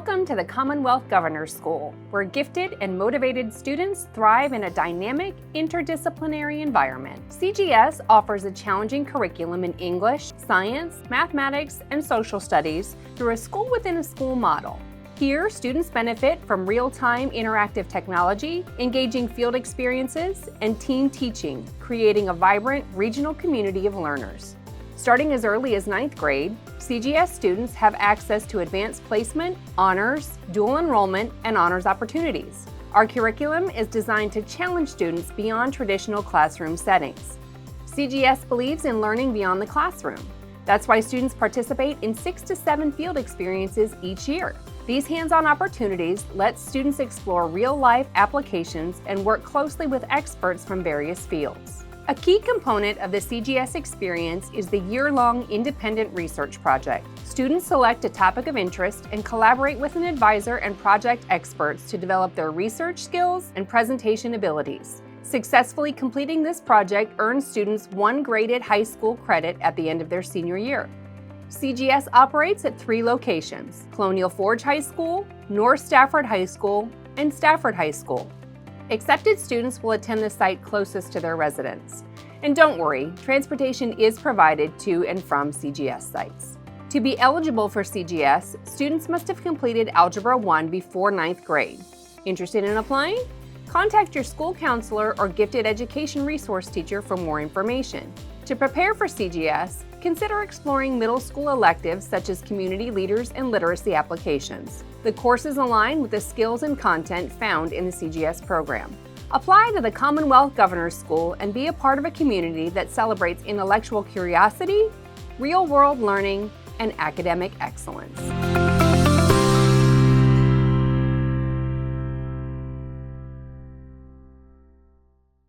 Welcome to the Commonwealth Governor's School, where gifted and motivated students thrive in a dynamic, interdisciplinary environment. CGS offers a challenging curriculum in English, science, mathematics, and social studies through a school-within-a-school model. Here, students benefit from real-time interactive technology, engaging field experiences, and team teaching, creating a vibrant regional community of learners. Starting as early as 9th grade, CGS students have access to advanced placement, honors, dual enrollment, and honors opportunities. Our curriculum is designed to challenge students beyond traditional classroom settings. CGS believes in learning beyond the classroom. That's why students participate in 6 to 7 field experiences each year. These hands-on opportunities let students explore real-life applications and work closely with experts from various fields. A key component of the CGS experience is the year-long independent research project. Students select a topic of interest and collaborate with an advisor and project experts to develop their research skills and presentation abilities. Successfully completing this project earns students 1 graded high school credit at the end of their senior year. CGS operates at 3 locations: Colonial Forge High School, North Stafford High School, and Stafford High School. Accepted students will attend the site closest to their residence. And don't worry, transportation is provided to and from CGS sites. To be eligible for CGS, students must have completed Algebra 1 before 9th grade. Interested in applying? Contact your school counselor or gifted education resource teacher for more information. To prepare for CGS, consider exploring middle school electives such as community leaders and literacy applications. The courses align with the skills and content found in the CGS program. Apply to the Commonwealth Governor's School and be a part of a community that celebrates intellectual curiosity, real-world learning, and academic excellence.